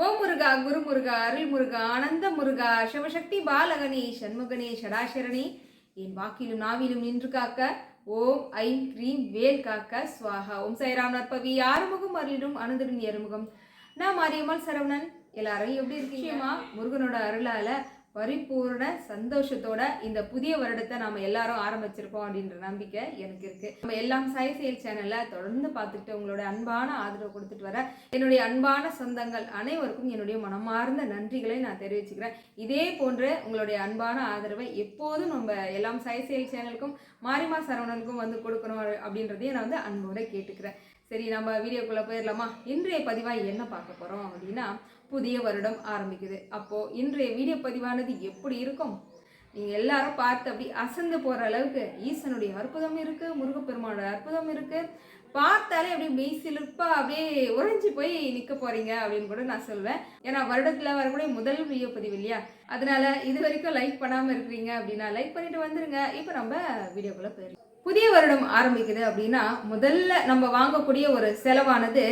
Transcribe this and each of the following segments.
ஓம் முருகா குரு முருகா அருள் முருகா ஆனந்த முருகா சிவசக்தி பாலகனி சண்முகனே ஷடாசரணி என் வாக்கிலும் நாவிலும் நின்று காக்க ஓம் I'm cream வேல் காக்க ஸ்வாஹா. ஓம் சைராம் நற்பவி ஆறுமுகம் அருளிடும் அனந்தரின் ஏறுமுகம். நான் மாரியம்மாள் சரவணன். எல்லாரும் எப்படி இருக்கீங்கம்மா? முருகனோட அருளால பரிபூர்ண சந்தோஷத்தோட இந்த புதிய வருடத்தை நாம எல்லாரும் ஆரம்பிச்சிருக்கோம் அப்படின்ற நம்பிக்கை எனக்கு இருக்கு. நம்ம எல்லாம் சாய் செயல் சேனல்ல தொடர்ந்து பார்த்துக்கிட்டு உங்களோட அன்பான ஆதரவு கொடுத்துட்டு வர என்னுடைய அன்பான சொந்தங்கள் அனைவருக்கும் என்னுடைய மனமார்ந்த நன்றிகளை நான் தெரிவிச்சுக்கிறேன். இதே போன்று உங்களுடைய அன்பான ஆதரவை எப்போதும் நம்ம எல்லாம் சாய் செயல் சேனலுக்கும் மாரிமா சரவணனுக்கும் வந்து கொடுக்கணும் அப்படின்றதையும் நான் வந்து அன்போட கேட்டுக்கிறேன். சரி, நம்ம வீடியோக்குள்ள போயிடலாமா? இன்றைய பதிவாக என்ன பார்க்க போறோம் அப்படின்னா, புதிய வருடம் ஆரம்பிக்குது. அப்போ இன்றைய வீடியோ பதிவானது எப்படி இருக்கும்? நீங்க எல்லாரும் பார்த்து அப்படி அசந்து போற அளவுக்கு ஈசனுடைய அற்புதம் இருக்கு, முருகப்பெருமானோட அற்புதம் இருக்கு. பார்த்தாலே அப்படியே மெய் சிலிர்ப்பா அப்படியே உறைஞ்சி போய் நிற்க போறீங்க அப்படின்னு கூட நான் சொல்வேன். ஏன்னா வருடத்துல வரக்கூடிய முதல் வீடியோ பதிவு இல்லையா? அதனால இது வரைக்கும் லைக் பண்ணாம இருக்கிறீங்க அப்படின்னா லைக் பண்ணிட்டு வந்துருங்க. இப்போ நம்ம வீடியோக்குள்ள போயிடலாம். புதிய வருடம் ஆரம்பிக்குது அப்படின்னா முதல்ல நம்ம வாங்கக்கூடிய ஒரு செலவானது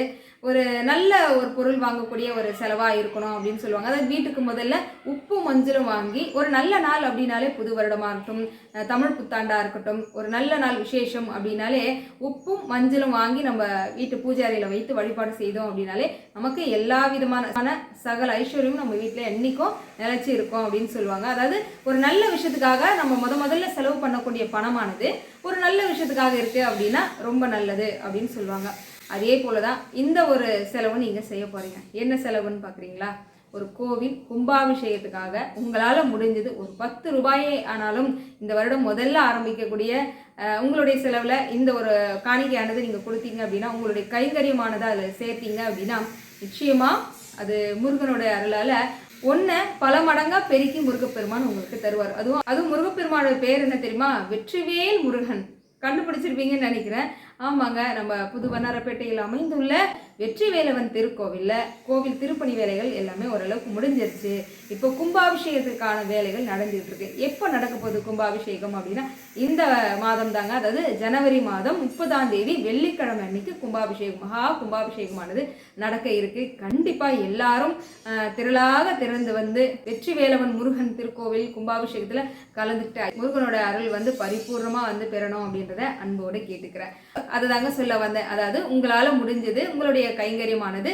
ஒரு நல்ல ஒரு பொருள் வாங்கக்கூடிய ஒரு செலவாக இருக்கணும் அப்படின்னு சொல்லுவாங்க. அதாவது வீட்டுக்கு முதல்ல உப்பு மஞ்சளும் வாங்கி ஒரு நல்ல நாள் அப்படின்னாலே புது வருடமாக இருக்கட்டும், தமிழ் புத்தாண்டாக இருக்கட்டும், ஒரு நல்ல நாள் விசேஷம் அப்படின்னாலே உப்பும் மஞ்சளும் வாங்கி நம்ம வீட்டு பூஜை அறையில் வைத்து வழிபாடு செய்தோம் அப்படின்னாலே நமக்கு எல்லா விதமான சகல ஐஸ்வர்யமும் நம்ம வீட்டில் என்னைக்கும் நிலைச்சி இருக்கும் அப்படின்னு சொல்லுவாங்க. அதாவது ஒரு நல்ல விஷயத்துக்காக நம்ம முதல்ல செலவு பண்ணக்கூடிய பணமானது ஒரு நல்ல விஷயத்துக்காக இருக்கு அப்படின்னா ரொம்ப நல்லது அப்படின்னு சொல்லுவாங்க. அதே போலதான் இந்த ஒரு செலவு நீங்க செய்ய போறீங்க. என்ன செலவுன்னு பாக்குறீங்களா? ஒரு கோவில் கும்பாபிஷேகத்துக்காக உங்களால முடிஞ்சது ஒரு 10 ரூபாயே ஆனாலும் இந்த வருடம் முதல்ல ஆரம்பிக்கக்கூடிய உங்களுடைய செலவுல இந்த ஒரு காணிக்கையானது நீங்க கொடுத்தீங்க அப்படின்னா, உங்களுடைய கைங்கரியமானதை அதில் சேர்த்தீங்க அப்படின்னா நிச்சயமா அது முருகனுடைய அருளால ஒன்ன பல மடங்கா பெருக்கி முருகப்பெருமான் உங்களுக்கு தருவார். அதுவும் முருகப்பெருமானோட பேர் என்ன தெரியுமா? வெற்றிவேல் முருகன். கண்டுபிடிச்சிருப்பீங்கன்னு நினைக்கிறேன். ஆமாங்க, நம்ம புது வண்ணாரப்பேட்டையில் அமைந்துள்ள வெற்றி வேலவன் திருக்கோவில்ல கோவில் திருப்பணி வேலைகள் எல்லாமே ஓரளவுக்கு முடிஞ்சிருச்சு. இப்போ கும்பாபிஷேகத்துக்கான வேலைகள் நடந்துட்டு இருக்கு. எப்போ நடக்க போகுது கும்பாபிஷேகம் அப்படின்னா இந்த மாதம் தாங்க. அதாவது ஜனவரி மாதம் 30ஆம் தேதி வெள்ளிக்கிழமை அன்னைக்கு கும்பாபிஷேகம், மகா கும்பாபிஷேகமானது நடக்க இருக்கு. கண்டிப்பா எல்லாரும் திரளாக திறந்து வந்து வெற்றி வேலவன் முருகன் திருக்கோவில் கும்பாபிஷேகத்துல கலந்துட்டு முருகனோட அருள் வந்து பரிபூர்ணமா வந்து பெறணும் அப்படின்றத அன்போடு கேட்டுக்கிறேன். அதுதாங்க சொல்ல வந்தேன். அதாவது உங்களால முடிஞ்சது உங்களுடைய கைங்கரியமானது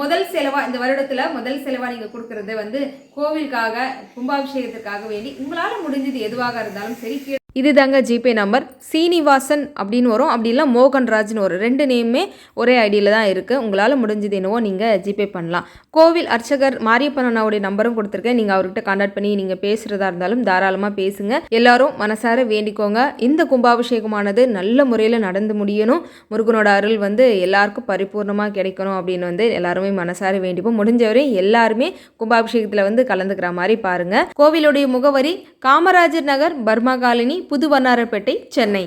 முதல் செலவா இந்த வருடத்துல முதல் செலவா நீங்க கொடுக்கறது வந்து கோவிலுக்காக கும்பாபிஷேகத்துக்காக வேண்டி உங்களால முடிஞ்சது எதுவாக இருந்தாலும் சரி. இது தாங்க ஜிபே நம்பர். சீனிவாசன் அப்படின்னு வரும், அப்படி இல்லை மோகன்ராஜ்னு வரும். 2 நேமுமே ஒரே ஐடியில் தான் இருக்குது. உங்களால் முடிஞ்சது என்னவோ நீங்கள் ஜிபே பண்ணலாம். கோவில் அர்ச்சகர் மாரியப்பண்ணாவுடைய நம்பரும் கொடுத்துருக்கேன். நீங்கள் அவர்கிட்ட கான்டாக்ட் பண்ணி நீங்கள் பேசுகிறதா இருந்தாலும் தாராளமாக பேசுங்க. எல்லாரும் மனசார வேண்டிக்கோங்க. இந்த கும்பாபிஷேகமானது நல்ல முறையில் நடந்து முடியணும், முருகனோட அருள் வந்து எல்லாருக்கும் பரிபூர்ணமாக கிடைக்கணும் அப்படின்னு வந்து எல்லாருமே மனசார வேண்டிப்போம். முடிஞ்சவரை எல்லாருமே கும்பாபிஷேகத்தில் வந்து கலந்துக்கிற மாதிரி பாருங்கள். கோவிலுடைய முகவரி காமராஜர் நகர், பர்மா காலனி, புது வண்ணாரப்பேட்டை, சென்னை.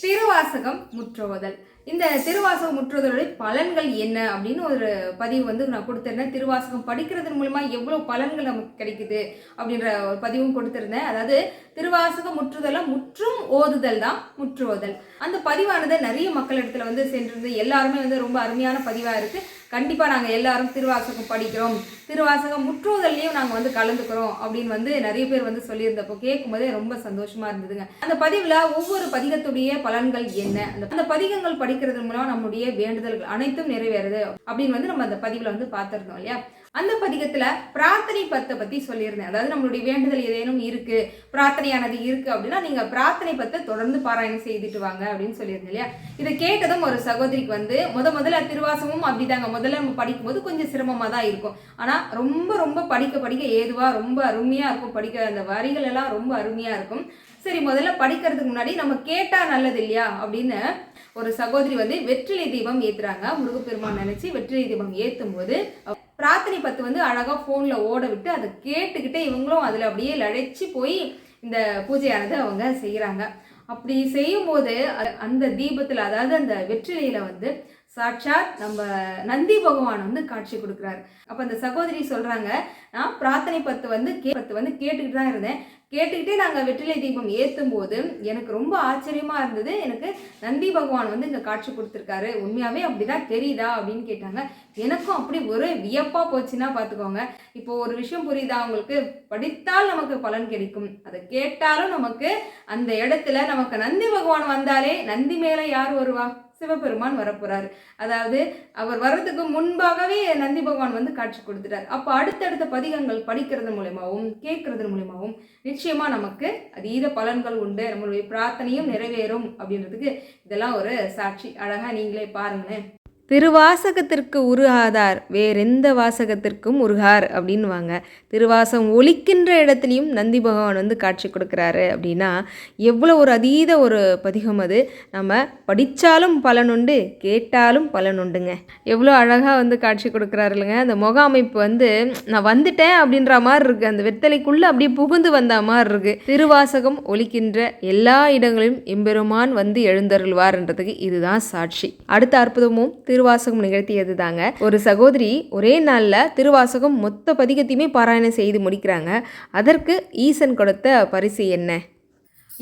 திருவாசகம் முற்றுவதல். இந்த திருவாசகம் முற்றுவதலுடைய பலன்கள் என்ன அப்படின்னு ஒரு பதிவு வந்து நான் கொடுத்திருந்தேன். திருவாசகம் படிக்கிறதன் மூலமா எவ்வளவு பலன்கள் நமக்கு கிடைக்குது அப்படின்ற ஒரு பதிவும் கொடுத்திருந்தேன். அதாவது திருவாசகம் முற்றுதல முற்றும் ஓதுதல் தான் முற்றுவதல். அந்த பதிவானது நிறைய மக்கள் இடத்துல வந்து சென்றிருந்து எல்லாருமே வந்து ரொம்ப அருமையான பதிவா இருக்கு. கண்டிப்பா நாங்க எல்லாரும் திருவாசகம் படிக்கிறோம், திருவாசகம் முற்றுவதல்லையும் நாங்க வந்து கலந்துக்கிறோம் அப்படின்னு வந்து நிறைய பேர் வந்து சொல்லியிருந்தப்போ கேட்கும் போதே ரொம்ப சந்தோஷமா இருந்ததுங்க. அந்த பதிவுல ஒவ்வொரு பதிகத்துடைய பலன்கள் என்ன, அந்த பதிகங்கள் படிக்கிறது மூலம் நம்முடைய வேண்டுதல்கள் அனைத்தும் நிறைவேறுது அப்படின்னு வந்து நம்ம அந்த பதிவுல வந்து பார்த்திருந்தோம் இல்லையா? அந்த பதிகத்துல பிரார்த்தனை பத்தை பத்தி சொல்லியிருந்தேன். அதாவது நம்மளுடைய வேண்டுதல் ஏதேனும் இருக்கு, பிரார்த்தனையானது இருக்கு அப்படின்னா நீங்க பிரார்த்தனை பத்தை தொடர்ந்து பாராயணம் செய்துட்டு வாங்க அப்படின்னு சொல்லியிருந்தேன் இல்லையா? இதை கேட்டதும் ஒரு சகோதரிக்கு வந்து முதல்ல திருவாசகமும் அப்படிதாங்க. முதல்ல நம்ம படிக்கும்போது கொஞ்சம் சிரமமா தான் இருக்கும். ஆனா ரொம்ப படிக்க ஏதுவா ரொம்ப அருமையா இருக்கும். படிக்க அந்த வரிகள் எல்லாம் ரொம்ப அருமையா இருக்கும். சரி, முதல்ல படிக்கிறதுக்கு முன்னாடி நம்ம கேட்டா நல்லது இல்லையா அப்படின்னு ஒரு சகோதரி வந்து வெற்றிலை தீபம் ஏத்துறாங்க. முருகப்பெருமான் நினைச்சு வெற்றிலை தீபம் ஏத்தும் போது பிரார்த்தனை பத்து வந்து அழகா போன்ல ஓட விட்டு அதை கேட்டுக்கிட்டே இவங்களும் அதுல அப்படியே லழைச்சி போய் இந்த பூஜையானது அவங்க செய்யறாங்க. அப்படி செய்யும் போது அந்த தீபத்துல, அதாவது அந்த வெற்றிலையில வந்து சாட்சாத் நம்ம நந்தி பகவான் வந்து காட்சி கொடுக்குறாரு. அப்போ அந்த சகோதரி சொல்கிறாங்க, நான் பிரார்த்தனை பத்து வந்து கேட்டுக்கிட்டு தான் இருந்தேன். கேட்டுக்கிட்டே நாங்கள் வெற்றிலை தீபம் ஏற்றும் போது எனக்கு ரொம்ப ஆச்சரியமாக இருந்தது. எனக்கு நந்தி பகவான் வந்து இங்கே காட்சி கொடுத்துருக்காரு, உண்மையாகவே அப்படிதான் தெரியுதா அப்படின்னு கேட்டாங்க. எனக்கும் அப்படி ஒரு வியப்பாக போச்சுன்னா பார்த்துக்கோங்க. இப்போ ஒரு விஷயம் புரியுதா உங்களுக்கு? படித்தால் நமக்கு பலன் கிடைக்கும், அதை கேட்டாலும் நமக்கு அந்த இடத்துல நமக்கு நந்தி பகவான் வந்தாலே நந்தி மேலே யார் வருவா? சிவபெருமான் வரப்போறாரு. அதாவது அவர் வர்றதுக்கு முன்பாகவே நந்தி பகவான் வந்து காட்சி கொடுத்துட்டார். அப்போ அடுத்தடுத்த பதிகங்கள் படிக்கிறது மூலமாகவும் கேட்கறது மூலமாகவும் நிச்சயமா நமக்கு அதீத பலன்கள் உண்டு, நம்மளுடைய பிரார்த்தனையும் நிறைவேறும் அப்படின்றதுக்கு இதெல்லாம் ஒரு சாட்சி. அழகா நீங்களே பாருங்களேன். திருவாசகத்திற்கு உருகாதார் வேறெந்த வாசகத்திற்கும் உருகார் அப்படின்வாங்க. திருவாசகம் ஒலிக்கின்ற இடத்துலையும் நந்தி பகவான் வந்து காட்சி கொடுக்குறாரு அப்படின்னா எவ்வளோ ஒரு அதீத ஒரு பதிகம் அது. நம்ம படித்தாலும் பலனுண்டு, கேட்டாலும் பலனுண்டுங்க. எவ்வளோ அழகாக வந்து காட்சி கொடுக்குறாரு இல்லைங்க. அந்த முக அமைப்பு வந்து நான் வந்துட்டேன் அப்படின்ற மாதிரி இருக்குது, அந்த வெத்தலைக்குள்ளே அப்படியே புகுந்து வந்த மாதிரி இருக்குது. திருவாசகம் ஒலிக்கின்ற எல்லா இடங்களிலும் எம்பெருமான் வந்து எழுந்தருள்வார்ன்றதுக்கு இதுதான் சாட்சி. அடுத்த அற்புதமும் திருவாசகம் நிகழ்த்தியது தாங்க. ஒரு சகோதரி ஒரே நாளில் திருவாசகம் மொத்த பதிகத்தையுமே பாராயணம் செய்து முடிக்கிறாங்க. அதற்கு ஈசன் கொடுத்த பரிசு என்ன?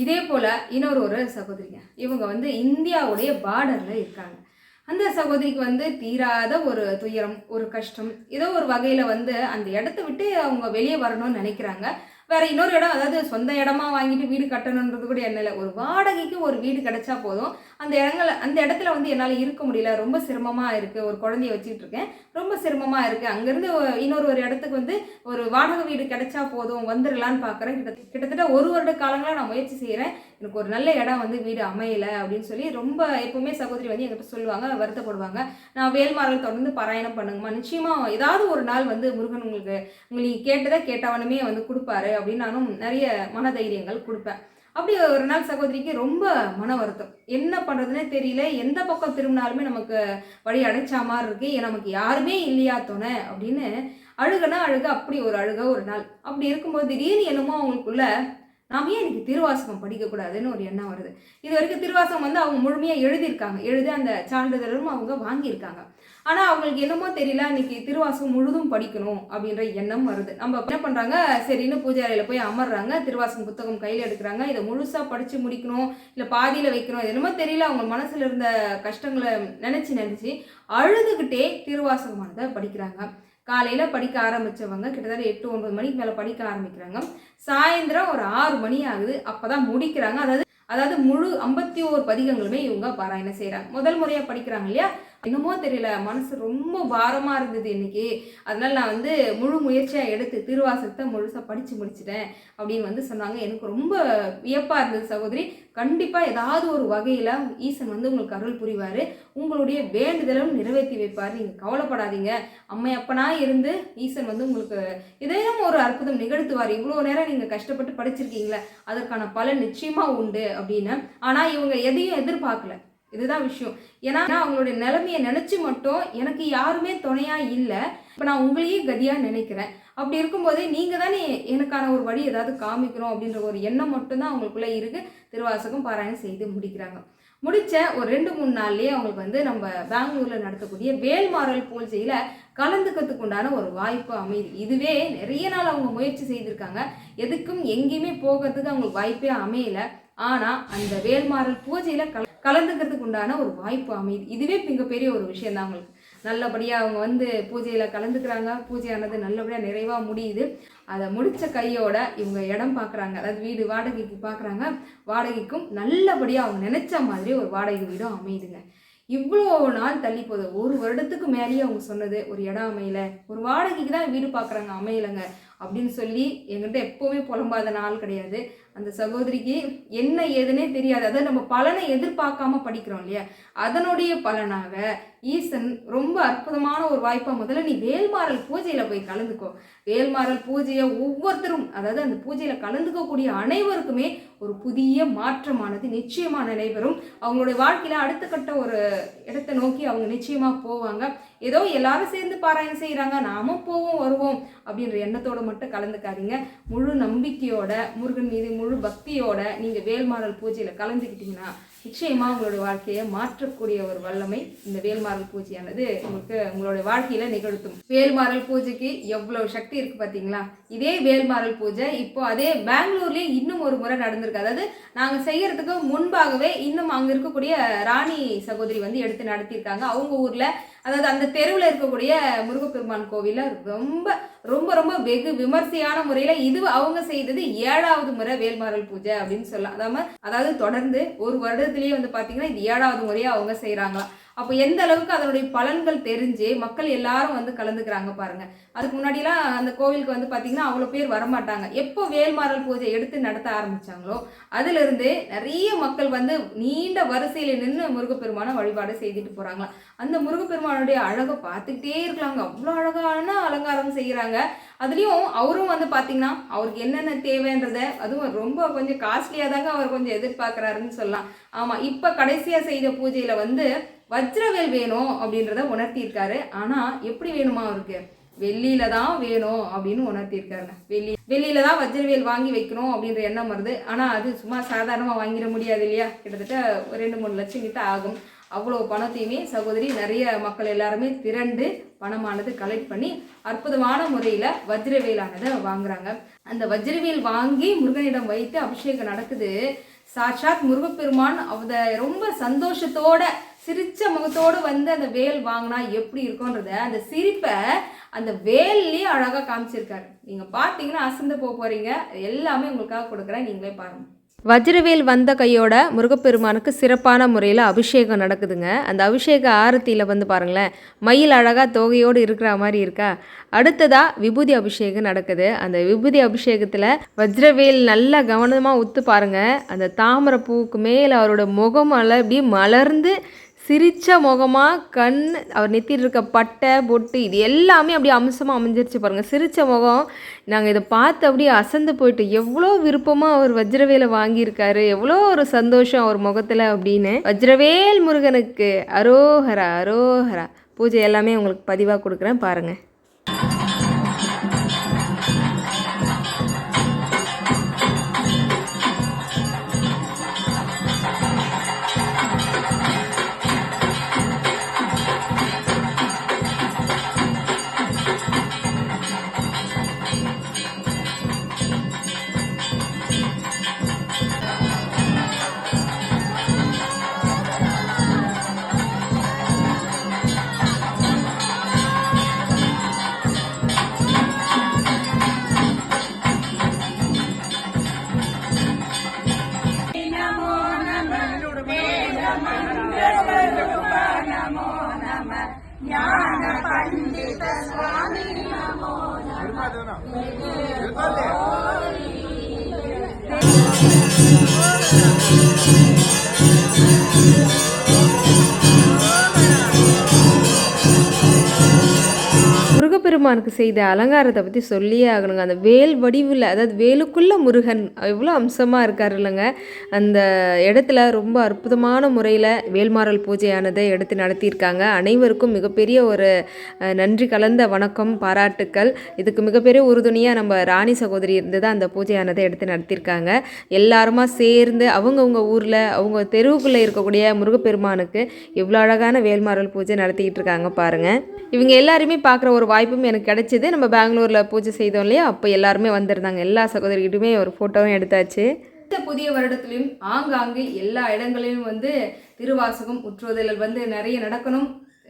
இதே போல் இன்னொரு சகோதரிங்க, இவங்க வந்து இந்தியாவுடைய பார்டரில் இருக்காங்க. அந்த சகோதரிக்கு வந்து தீராத ஒரு துயரம், ஒரு கஷ்டம், ஏதோ ஒரு வகையில் வந்து அந்த இடத்த விட்டு அவங்க வெளியே வரணும்னு நினைக்கிறாங்க. வேற இன்னொரு இடம், அதாவது சொந்த இடமா வாங்கிட்டு வீடு கட்டணுன்றது கூட என்ன இல்லை, ஒரு வாடகைக்கு ஒரு வீடு கிடைச்சா போதும். அந்த இடத்துல வந்து என்னால் இருக்க முடியல, ரொம்ப சிரமமாக இருக்குது, ஒரு குழந்தைய வச்சுக்கிட்டு இருக்கேன், ரொம்ப சிரமமாக இருக்குது, அங்கேருந்து ஒரு இடத்துக்கு வந்து ஒரு வாடகை வீடு கிடைச்சா போதும் வந்துடலான்னு பார்க்குறேன். கிட்டத்தட்ட ஒரு வருட காலங்களாக நான் முயற்சி செய்கிறேன், எனக்கு ஒரு நல்ல இடம் வந்து வீடு அமையலை அப்படின்னு சொல்லி ரொம்ப எப்பவுமே சகோதரி வந்து என்கிட்ட சொல்லுவாங்க, வருத்தப்படுவாங்க. நான் வேல்மாறல் தொடர்ந்து பாராயணம் பண்ணுங்கம்மா, நிச்சயமாக ஏதாவது ஒரு நாள் வந்து முருகன் உங்களுக்கு கேட்டதை கேட்டவனுமே வந்து கொடுப்பாரு அப்படின்னு நானும் நிறைய மனதைரியங்கள் கொடுப்பேன். அப்படி ஒரு நாள் சகோதரிக்கு ரொம்ப மன வருத்தம், என்ன பண்ணுறதுனே தெரியல, எந்த பக்கம் திரும்பினாலுமே நமக்கு வழி அடைச்சா மாதிரி இருக்கு, நமக்கு யாருமே இல்லையா துணை அப்படின்னு அழுகனா அப்படி ஒரு அழுக ஒரு நாள். அப்படி இருக்கும்போது திடீர்னு என்னமோ அவங்களுக்குள்ள நாம் ஏன் இன்னைக்கு திருவாசகம் படிக்கக்கூடாதுன்னு ஒரு எண்ணம் வருது. இது வரைக்கும் திருவாசகம் வந்து அவங்க முழுமையாக எழுதி அந்த சான்றிதழும் அவங்க வாங்கியிருக்காங்க. ஆனால் அவங்களுக்கு என்னமோ தெரியல, இன்னைக்கு திருவாசகம் முழுதும் படிக்கணும் அப்படின்ற எண்ணம் வருது. நம்ம என்ன பண்ணுறாங்க, சரின்னு பூஜை அறையில் போய் அமர்றாங்க, திருவாசகம் புத்தகம் கையில் எடுக்கிறாங்க, இதை முழுசாக படித்து முடிக்கணும் இல்லை பாதியில் வைக்கணும், என்னமோ தெரியல, அவங்க மனசில் இருந்த கஷ்டங்களை நினச்சி அழுதுகிட்டே திருவாசகமானதை படிக்கிறாங்க. காலையில் படிக்க ஆரம்பித்தவங்க கிட்டத்தட்ட 8-9 மணிக்கு மேலே படிக்க ஆரம்பிக்கிறாங்க. சாயந்தரம் ஒரு 6 மணி ஆகுது, அப்போ தான் முடிக்கிறாங்க. அதாவது முழு 51 பதிகங்களுமே இவங்க பாராயணம் செய்கிறாங்க. முதல் முறையாக படிக்கிறாங்க இல்லையா, என்னமோ தெரியல, மனசு ரொம்ப பாரமாக இருந்தது இன்னைக்கு, அதனால நான் வந்து முழு முயற்சியாக எடுத்து திருவாசகத்தை முழுசாக படித்து முடிச்சிட்டேன் அப்படின்னு வந்து சொன்னாங்க. எனக்கு ரொம்ப வியப்பாக இருந்தது சகோதரி. கண்டிப்பாக ஏதாவது ஒரு வகையில் ஈசன் வந்து உங்களுக்கு அருள் புரிவார், உங்களுடைய வேண்டுதலும் நிறைவேற்றி வைப்பார், நீங்கள் கவலைப்படாதீங்க. அம்மையப்பனா இருந்து ஈசன் வந்து உங்களுக்கு இதையும் ஒரு அற்புதம் நிகழ்த்துவார். இவ்வளோ நேரம் நீங்கள் கஷ்டப்பட்டு படிச்சிருக்கீங்களே, அதற்கான பலன் நிச்சயமாக உண்டு அப்படின்னு. ஆனால் இவங்க எதையும் எதிர்பார்க்கல, இதுதான் விஷயம். ஏன்னா அவங்களுடைய நிலைமையை நினைச்சு மட்டும் எனக்கு யாருமே துணையா இல்லை, இப்போ நான் உங்களையே கதியா நினைக்கிறேன், அப்படி இருக்கும்போது நீங்க தானே எனக்கான ஒரு வழி ஏதாவது காமிக்கணும் அப்படின்ற ஒரு எண்ணம் மட்டும்தான் அவங்களுக்குள்ள இருக்கு. திருவாசகம் பாராயணம் செய்து முடிக்கிறாங்க. முடிச்ச ஒரு 2-3 நாள்லயே அவங்களுக்கு வந்து நம்ம பெங்களூர்ல நடத்தக்கூடிய வேல்மாறல் பூஜையில கலந்துக்கிறதுக்கு உண்டான ஒரு வாய்ப்பு அமையுது. இதுவே நிறைய நாள் அவங்க முயற்சி செய்திருக்காங்க, எதுக்கும் எங்கேயுமே போகிறதுக்கு அவங்களுக்கு வாய்ப்பே அமையல. ஆனா அந்த வேல்மாறல் பூஜையில கலந்துக்கிறதுக்கு உண்டான ஒரு வாய்ப்பு அமையுது. இதுவே மிகப்பெரிய ஒரு விஷயம் தான் அவங்களுக்கு. நல்லபடியாக அவங்க வந்து பூஜையில் கலந்துக்கிறாங்க, பூஜையானது நல்லபடியாக நிறைவாக முடியுது. அதை முடித்த கையோட இவங்க இடம் பார்க்குறாங்க, அதாவது வீடு வாடகைக்கு பார்க்குறாங்க. வாடகைக்கும் நல்லபடியாக அவங்க நினச்ச மாதிரி ஒரு வாடகை வீடும் அமையுதுங்க. இவ்வளோ நாள் தள்ளி போகுது, 1 வருடத்துக்கு மேலேயே அவங்க சொன்னது ஒரு இடம் அமையல, ஒரு வாடகைக்கு தான் வீடு பார்க்குறாங்க, அமையலைங்க அப்படின்னு சொல்லி எங்கிட்ட எப்போவுமே புலம்பாத நாள் கிடையாது. அந்த சகோதரிக்கு என்ன ஏதுன்னே தெரியாது. அதாவது நம்ம பலனை எதிர்பார்க்காம படிக்கிறோம் இல்லையா, அதனுடைய பலனாக ஈசன் ரொம்ப அற்புதமான ஒரு வாய்ப்பாக, முதல்ல நீ வேல்மாறல் பூஜையில் போய் கலந்துக்கோ. வேல்மாறல் பூஜையை ஒவ்வொருத்தரும், அதாவது அந்த பூஜையில் கலந்துக்கக்கூடிய அனைவருக்குமே ஒரு புதிய மாற்றமானது நிச்சயமாக நடைபெறும். அவங்களுடைய வாழ்க்கையில் அடுத்த கட்ட ஒரு இடத்தை நோக்கி அவங்க நிச்சயமாக போவாங்க. ஏதோ எல்லாரும் சேர்ந்து பாராயணம் செய்கிறாங்க, நாமும் போவோம் வருவோம் அப்படின்ற எண்ணத்தோடு மட்டும் கலந்துக்காதீங்க. முழு நம்பிக்கையோட, முருகன் மீது முழு பக்தியோட நீங்கள் வேல்மாறல் பூஜையில் கலந்துக்கிட்டீங்கன்னா நிச்சயமாக உங்களோட வாழ்க்கையை மாற்றக்கூடிய ஒரு வல்லமை இந்த வேல்மாறல் பூஜையானது உங்களோட வாழ்க்கையில் நிகழ்த்தும். வேல்மாறல் பூஜைக்கு எவ்வளோ சக்தி இருக்குது பார்த்தீங்களா? இதே வேல்மாறல் பூஜை இப்போ அதே பெங்களூர்லேயே இன்னும் ஒரு முறை நடந்திருக்கு. அதாவது நாங்கள் செய்யறதுக்கு முன்பாகவே இன்னும் அங்கே இருக்கக்கூடிய ராணி சகோதரி வந்து எடுத்து நடத்தியிருக்காங்க. அவங்க ஊரில், அதாவது அந்த தெருவில் இருக்கக்கூடிய முருகப்பெருமான் கோவிலில் ரொம்ப ரொம்ப ரொம்ப வெகு விமர்சையான முறையில் இது அவங்க செய்தது 7வது முறை வேல்மாறல் பூஜை அப்படின்னு சொல்லலாம். அதாவது தொடர்ந்து ஒரு வருடத்திலேயே வந்து பார்த்தீங்கன்னா இது 7வது முறையாக அவங்க செய்கிறாங்களாம். அப்போ எந்த அளவுக்கு அதனுடைய பலன்கள் தெரிஞ்சு மக்கள் எல்லாரும் வந்து கலந்துக்கிறாங்க பாருங்க. அதுக்கு முன்னாடிலாம் அந்த கோவிலுக்கு வந்து பார்த்தீங்கன்னா அவ்வளோ பேர் வரமாட்டாங்க. எப்போ வேல்மாறல் பூஜை எடுத்து நடத்த ஆரம்பிச்சாங்களோ அதிலிருந்து நிறைய மக்கள் வந்து நீண்ட வரிசையில் நின்று முருகப்பெருமான வழிபாடு செய்துட்டு போகிறாங்களாம். அந்த முருகப்பெருமானுடைய அழகை பார்த்துக்கிட்டே இருக்கலாங்க. அவ்வளோ அழகான அலங்காரம் செய்கிறாங்க. அதுலேயும் அவரும் வந்து பார்த்தீங்கன்னா அவருக்கு என்னென்ன தேவைன்றத, அதுவும் ரொம்ப கொஞ்சம் காஸ்ட்லியாக தாங்க அவர் கொஞ்சம் எதிர்பார்க்குறாருன்னு சொல்லலாம். ஆமாம், இப்போ கடைசியாக செய்த பூஜையில் வந்து வஜ்ரவேல் வேணும் அப்படின்றத உணர்த்தியிருக்காரு. ஆனால் எப்படி வேணுமா அவருக்கு? வெள்ளியில தான் வேணும் அப்படின்னு உணர்த்தியிருக்காருங்க. வெள்ளியில தான் வஜ்ரவேல் வாங்கி வைக்கணும் அப்படின்ற எண்ணம் வருது. ஆனால் அது சும்மா சாதாரணமாக வாங்கிட முடியாது இல்லையா? கிட்டத்தட்ட 2-3 லட்சம் கிட்ட ஆகும். அவ்வளோ பணத்தையுமே சகோதரி நிறைய மக்கள் எல்லாருமே திரண்டு பணமானது கலெக்ட் பண்ணி அற்புதமான முறையில் வஜ்ரவேலானதை வாங்குறாங்க. அந்த வஜ்ரவேல் வாங்கி முருகனிடம் வைத்து அபிஷேகம் நடக்குது. சாட்சாத் முருகப்பெருமான் அவத ரொம்ப சந்தோஷத்தோட சிரிச்ச முகத்தோடு வந்து அந்த வேல் வாங்கினா எப்படி இருக்கும்ன்றத அந்த சிரிப்பை அந்த வேல்லையே அழகாக காமிச்சிருக்காரு. நீங்கள் பார்த்தீங்கன்னா அசந்து போகிறீங்க. எல்லாமே உங்களுக்காக கொடுக்குறேன், நீங்களே பாருங்கள். வஜ்ரவேல் வந்த கையோட முருகப்பெருமானுக்கு சிறப்பான முறையில் அபிஷேகம் நடக்குதுங்க. அந்த அபிஷேக ஆரத்தியில் வந்து பாருங்களேன், மயில் அழகாக தோகையோடு இருக்கிற மாதிரி இருக்கா. அடுத்ததாக விபூதி அபிஷேகம் நடக்குது. அந்த விபூதி அபிஷேகத்தில் வஜ்ரவேல் நல்லா கவனமாக உத்து பாருங்கள். அந்த தாமரை பூவுக்கு மேலே அவரோட முகம் அப்படியே மலர்ந்து சிரித்த முகமாக கண், அவர் நெத்திட்டு இருக்க பட்டை பொட்டு இது எல்லாமே அப்படியே அம்சமாக அமைஞ்சிருச்சு பாருங்கள். சிரித்த முகம். நாங்கள் இதை பார்த்து அப்படியே அசந்து போயிட்டு, எவ்வளோ விருப்பமாக அவர் வஜ்ரவேலை வாங்கியிருக்காரு, எவ்வளோ ஒரு சந்தோஷம் அவர் முகத்தில் அப்படின்னு. வஜ்ரவேல் முருகனுக்கு அரோஹரா அரோஹரா. பூஜை எல்லாமே உங்களுக்கு பதிவாக கொடுக்குறேன் பாருங்கள். முருகப்பெருமானுக்கு செய்த அலங்காரத்தை பற்றி சொல்லியே ஆகணுங்க. அந்த வேல் வடிவில், அதாவது வேலுக்குள்ள முருகன் எவ்வளோ அம்சமாக இருக்கார் இல்லைங்க. அந்த இடத்துல ரொம்ப அற்புதமான முறையில் வேல்மாறல் பூஜையானதை எடுத்து நடத்தியிருக்காங்க. அனைவருக்கும் மிகப்பெரிய ஒரு நன்றி கலந்த வணக்கம், பாராட்டுக்கள். இதுக்கு மிகப்பெரிய உறுதுணையாக நம்ம ராணி சகோதரி இருந்து தான் அந்த பூஜையானதை எடுத்து நடத்தியிருக்காங்க. எல்லாருமா சேர்ந்து அவங்கவுங்க ஊரில் அவங்க தெருவுக்குள்ளே இருக்கக்கூடிய முருகப்பெருமானுக்கு எவ்வளோ அழகான வேல்மாறல் பூஜை நடத்திக்கிட்டு இருக்காங்க பாருங்கள். இவங்க எல்லாருமே பார்க்குற ஒரு வாய்ப்பும் எனக்கு கிடைச்சிது. நம்ம பெங்களூரில் பூஜை செய்தோம் இல்லையா, அப்போ எல்லாருமே வந்திருந்தாங்க. எல்லா சகோதரிகிட்டுமே ஒரு ஃபோட்டோவும் எடுத்தாச்சு. இந்த புதிய வருடத்துலையும் ஆங்காங்கு எல்லா இடங்களிலும் வந்து திருவாசகம் உற்றுதல் வந்து நிறைய நடக்கணும்.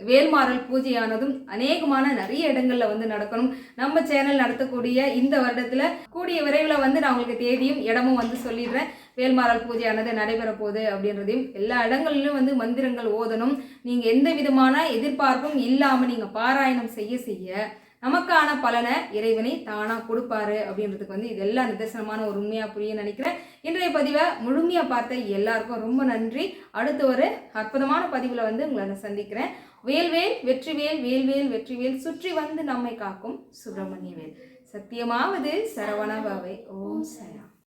வேல்மாறல் பூஜையானதும் அநேகமான நிறைய இடங்கள்ல வந்து நடக்கணும். நம்ம சேனல் நடத்தக்கூடிய இந்த வருடத்துல கூடிய விரைவில் வந்து நான் உங்களுக்கு தேதியும் இடமும் வந்து சொல்லிடுறேன். வேல்மாறல் பூஜையானது நடைபெற போகுது அப்படின்றதையும், எல்லா இடங்களிலும் வந்து மந்திரங்கள் ஓதணும். நீங்க எந்த விதமான எதிர்பார்ப்பும் இல்லாம நீங்க பாராயணம் செய்ய நமக்கான பலனை இறைவனை தானா கொடுப்பாரு அப்படின்றதுக்கு வந்து இதெல்லாம் நிதர்சனமான ஒரு உண்மையா புரிய நினைக்கிறேன். இன்றைய பதிவை முழுமையா பார்த்த எல்லாருக்கும் ரொம்ப நன்றி. அடுத்த ஒரு அற்புதமான பதிவில் வந்து உங்களை நான் சந்திக்கிறேன். வேல்வேல் வெற்றிவேல், வேல்வேல் வெற்றிவேல், சுற்றி வந்து நம்மை காக்கும் சுப்பிரமணிய வேல். சத்தியமாவது சரவண பவை. ஓம் சயா.